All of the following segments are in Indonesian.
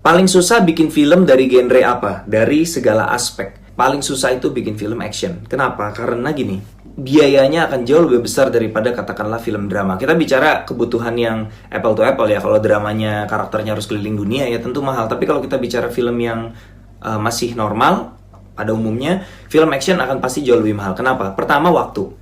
Paling susah bikin film dari genre apa? Dari segala aspek. Paling susah itu bikin film action. Kenapa? Karena gini, biayanya akan jauh lebih besar daripada katakanlah film drama. Kita bicara kebutuhan yang apple to apple ya. Kalau dramanya karakternya harus keliling dunia ya tentu mahal. Tapi kalau kita bicara film yang masih normal, pada umumnya film action akan pasti jauh lebih mahal. Kenapa? Pertama, waktu.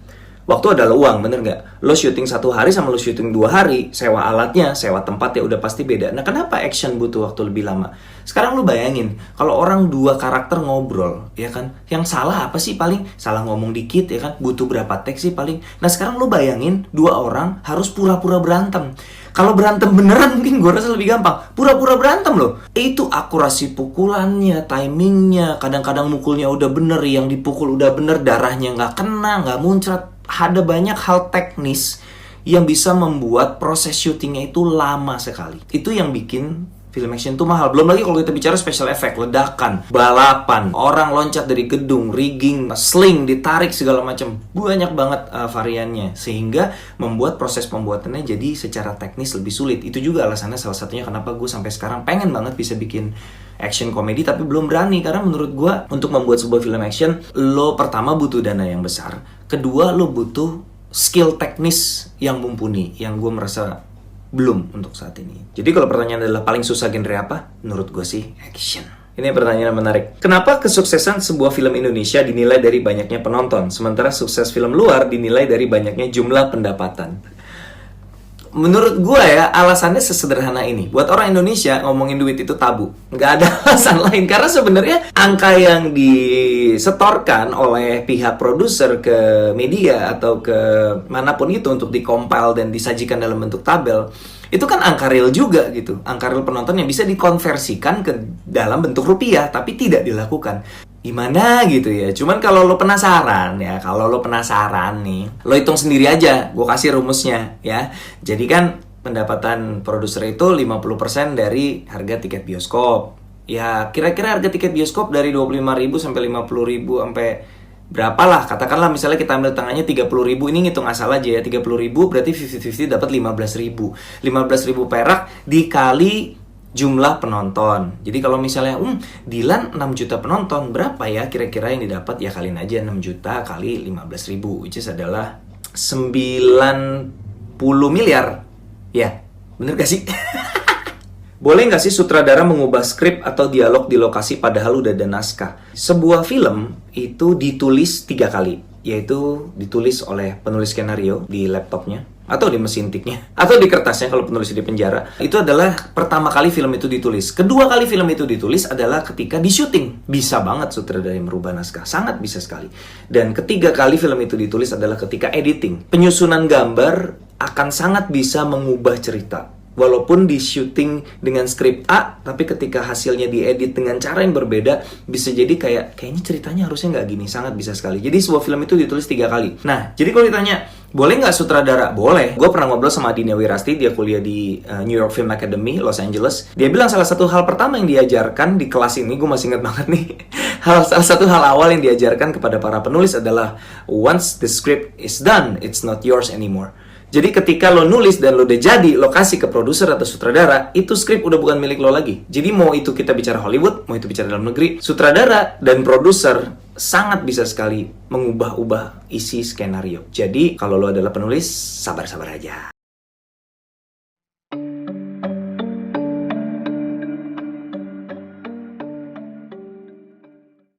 Waktu adalah uang, bener nggak? Lo syuting 1 hari sama lo syuting 2 hari, sewa alatnya, sewa tempat ya udah pasti beda. Nah, kenapa action butuh waktu lebih lama? Sekarang lo bayangin, kalau orang 2 karakter ngobrol, ya kan? Yang salah apa sih paling? Salah ngomong dikit, ya kan? Butuh berapa teks sih paling? Nah, sekarang lo bayangin 2 orang harus pura-pura berantem. Kalau berantem beneran mungkin gue rasa lebih gampang. Pura-pura berantem loh. Itu akurasi pukulannya, timingnya, kadang-kadang mukulnya udah bener, yang dipukul udah bener, darahnya nggak kena, nggak muncrat. Ada banyak hal teknis yang bisa membuat proses syutingnya itu lama sekali. Itu yang bikin film action itu mahal. Belum lagi kalau kita bicara special effect, ledakan, balapan, orang loncat dari gedung, rigging, sling, ditarik segala macam. Banyak banget variannya. Sehingga membuat proses pembuatannya jadi secara teknis lebih sulit. Itu juga alasannya salah satunya kenapa gue sampai sekarang pengen banget bisa bikin action komedi tapi belum berani. Karena menurut gue untuk membuat sebuah film action, lo pertama butuh dana yang besar. Kedua, lo butuh skill teknis yang mumpuni, yang gue merasa belum untuk saat ini. Jadi kalau pertanyaan adalah paling susah genre apa? Menurut gue sih action. Ini pertanyaan menarik. Kenapa kesuksesan sebuah film Indonesia dinilai dari banyaknya penonton, sementara sukses film luar dinilai dari banyaknya jumlah pendapatan? Menurut gue ya, alasannya sesederhana ini. Buat orang Indonesia, ngomongin duit itu tabu. Nggak ada alasan lain. Karena sebenarnya angka yang disetorkan oleh pihak produser ke media atau ke manapun itu untuk dikompil dan disajikan dalam bentuk tabel, itu kan angka real juga gitu. Angka real penonton yang bisa dikonversikan ke dalam bentuk rupiah, tapi tidak dilakukan. Gimana gitu ya. Cuman kalau lo penasaran ya, kalau lo penasaran nih, lo hitung sendiri aja. Gue kasih rumusnya ya. Jadi kan pendapatan produser itu 50% dari harga tiket bioskop. Ya kira-kira harga tiket bioskop dari 25.000 sampai 50.000 sampai berapa lah. Katakanlah misalnya kita ambil tengahnya 30.000. Ini ngitung asal aja ya. 30.000 berarti 50-50 dapat 15.000. 15.000 perak dikali jumlah penonton. Jadi kalau misalnya Dilan 6 juta penonton, berapa ya kira-kira yang didapat? Ya kaliin aja 6 juta kali 15.000, which is adalah 90 miliar. Ya, bener gak sih? Boleh nggak sih sutradara mengubah skrip atau dialog di lokasi padahal udah ada naskah? Sebuah film itu ditulis 3 kali, yaitu ditulis oleh penulis skenario di laptopnya, atau di mesin tiknya, atau di kertasnya kalau penulis di penjara. Itu adalah pertama kali film itu ditulis. Kedua kali film itu ditulis adalah ketika di syuting. Bisa banget sutradara merubah naskah, sangat bisa sekali. Dan ketiga kali film itu ditulis adalah ketika editing. Penyusunan gambar akan sangat bisa mengubah cerita. Walaupun di syuting dengan skrip A, tapi ketika hasilnya diedit dengan cara yang berbeda, bisa jadi kayaknya ceritanya harusnya nggak gini. Sangat bisa sekali. Jadi sebuah film itu ditulis 3 kali. Nah, jadi kalau ditanya, boleh nggak sutradara? Boleh. Gue pernah ngobrol sama Dinia Wirasti, dia kuliah di New York Film Academy, Los Angeles. Dia bilang salah satu hal pertama yang diajarkan di kelas ini, gue masih ingat banget nih, salah satu hal awal yang diajarkan kepada para penulis adalah, once the script is done, it's not yours anymore. Jadi ketika lo nulis dan lo udah jadi, lo kasih ke produser atau sutradara, itu skrip udah bukan milik lo lagi. Jadi mau itu kita bicara Hollywood, mau itu bicara dalam negeri, sutradara dan produser sangat bisa sekali mengubah-ubah isi skenario. Jadi kalau lo adalah penulis, sabar-sabar aja.